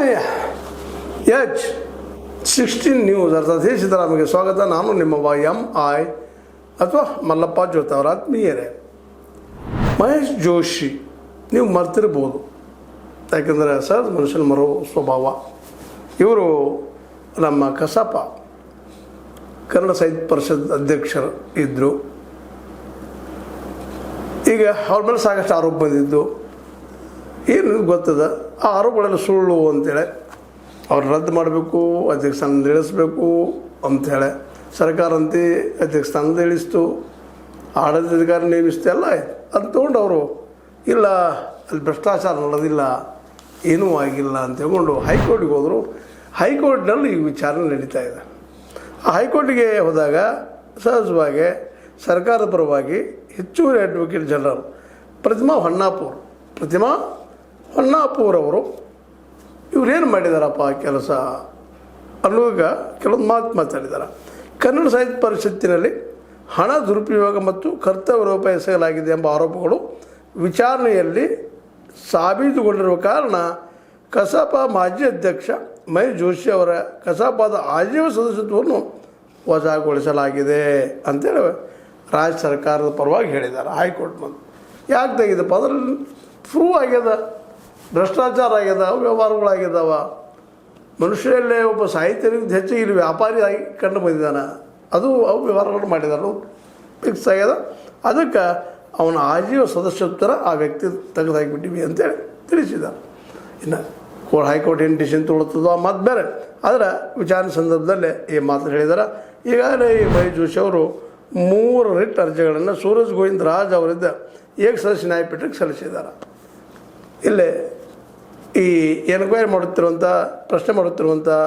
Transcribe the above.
ಸಮಯ H16 news ಅರ್ಥಾತ್ ಸಿದ್ದರಾಮಯ್ಯಗೆ ಸ್ವಾಗತ. ನಾನು ನಿಮ್ಮ MI ಅಥವಾ ಮಲ್ಲಪ್ಪ ಜೋತ್ ಅವರ ಆತ್ಮೀಯರೇ. ಮಹೇಶ್ ಜೋಶಿ ನೀವು ಮರ್ತಿರ್ಬೋದು, ಯಾಕೆಂದರೆ ಸರ್ ಮನುಷ್ಯನ ಮರೋ ಸ್ವಭಾವ. ಇವರು ನಮ್ಮ ಕಸಾಪ ಕನ್ನಡ ಸಾಹಿತ್ಯ ಪರಿಷತ್ ಅಧ್ಯಕ್ಷರು ಇದ್ದರು. ಈಗ ಅವ್ರ ಮೇಲೆ ಸಾಕಷ್ಟು ಆರೋಪ ಬಂದಿದ್ದು ಏನು ಗೊತ್ತದ. ಆ ಆರೋಪಗಳೆಲ್ಲ ಸುಳ್ಳು ಅಂತೇಳಿ ಅವ್ರು ರದ್ದು ಮಾಡಬೇಕು, ಅಧ್ಯಕ್ಷ ಸ್ಥಾನದಿಂದ ಇಳಿಸ್ಬೇಕು ಅಂಥೇಳಿ ಸರ್ಕಾರ ಅಂತೆ ಅಧ್ಯಕ್ಷ ಸ್ಥಾನದಿಂದ ಇಳಿಸ್ತು, ಆಡಳಿತಾಧಿಕಾರಿ ನೇಮಿಸ್ತು, ಎಲ್ಲ ಆಯ್ತು. ಅದು ತೊಗೊಂಡು ಅವರು ಇಲ್ಲ ಅಲ್ಲಿ ಭ್ರಷ್ಟಾಚಾರ ನಡೆದಿಲ್ಲ, ಏನೂ ಆಗಿಲ್ಲ ಅಂತ ಹೇಳ್ಕೊಂಡು ಹೈಕೋರ್ಟಿಗೆ ಹೋದರು. ಹೈಕೋರ್ಟ್ನಲ್ಲಿ ಈ ವಿಚಾರಣೆ ನಡೀತಾ ಇದೆ. ಆ ಹೈಕೋರ್ಟಿಗೆ ಹೋದಾಗ ಸಹಜವಾಗಿ ಸರ್ಕಾರದ ಪರವಾಗಿ ಹೆಚ್ಚುವರಿ ಅಡ್ವೊಕೇಟ್ ಜನರಲ್ ಪ್ರತಿಮಾ ಹೊನ್ನಾಪುರ್ ಅವರು ಇವರೇನು ಮಾಡಿದಾರಪ್ಪ ಕೆಲಸ ಅನ್ನುವಾಗ ಕೆಲವೊಂದು ಮಾತಾಡಿದ್ದಾರೆ. ಕನ್ನಡ ಸಾಹಿತ್ಯ ಪರಿಷತ್ತಿನಲ್ಲಿ ಹಣ ದುರುಪಯೋಗ ಮತ್ತು ಕರ್ತವ್ಯ ಲೋಪ ಎಸಗಲಾಗಿದೆ ಎಂಬ ಆರೋಪಗಳು ವಿಚಾರಣೆಯಲ್ಲಿ ಸಾಬೀತುಗೊಂಡಿರುವ ಕಾರಣ ಕಸಾಪ ಮಾಜಿ ಅಧ್ಯಕ್ಷ ಮಹೇಶ್ ಜೋಶಿ ಅವರ ಕಸಾಪದ ಆಜೀವ ಸದಸ್ಯತ್ವವನ್ನು ವಜಾಗೊಳಿಸಲಾಗಿದೆ ಅಂತೇಳಿ ರಾಜ್ಯ ಸರ್ಕಾರದ ಪರವಾಗಿ ಹೇಳಿದ್ದಾರೆ ಹೈಕೋರ್ಟ್ ಬಂದು. ಯಾಕೆ ತೆಗೆದಪ್ಪ ಅದ್ರಲ್ಲಿ ಪ್ರೂವ್ ಆಗ್ಯದ, ಭ್ರಷ್ಟಾಚಾರ ಆಗ್ಯದ, ವ್ಯವಹಾರಗಳಾಗ್ಯದವ. ಮನುಷ್ಯರಲ್ಲೇ ಒಬ್ಬ ಸಾಹಿತ್ಯನಿಂದ ಹೆಚ್ಚಿಗೆ ಇಲ್ಲಿ ವ್ಯಾಪಾರಿ ಆಗಿ ಕಂಡು ಬಂದಿದ್ದಾನೆ, ಅದು ಅವು ವ್ಯವಹಾರಗಳು ಮಾಡಿದಾರೆ, ಫಿಕ್ಸ್ ಆಗ್ಯದ. ಅದಕ್ಕೆ ಅವನ ಆಜೀವ ಸದಸ್ಯತ್ವರ ಆ ವ್ಯಕ್ತಿ ತೆಗೆದಾಕಿಬಿಟ್ಟಿವಿ ಅಂತೇಳಿ ತಿಳಿಸಿದ್ದಾರೆ. ಇನ್ನು ಹೈಕೋರ್ಟ್ ಏನು ಡಿಸಿಷನ್ ತೊಗೊಳ್ತದೋ ಆ ಮಾತು ಬೇರೆ. ಆದರೆ ವಿಚಾರಣೆ ಸಂದರ್ಭದಲ್ಲೇ ಈ ಮಾತು ಹೇಳಿದ್ದಾರೆ. ಈಗಾಗಲೇ ಈ ಮಹೇಶ್ ಜೋಶಿ ಅವರು 3 ರಿಟ್ ಅರ್ಜಿಗಳನ್ನು ಸೂರಜ್ ಗೋವಿಂದ ರಾಜ್ ಅವರಿದ್ದ ಏಕಸದಸ್ಯ ನ್ಯಾಯಪೀಠಕ್ಕೆ ಸಲ್ಲಿಸಿದ್ದಾರೆ. ಇಲ್ಲೇ ಈ ಎನ್ಕ್ವೈರಿ ಪ್ರಶ್ನೆ ಮಾಡುತ್ತಿರುವಂಥ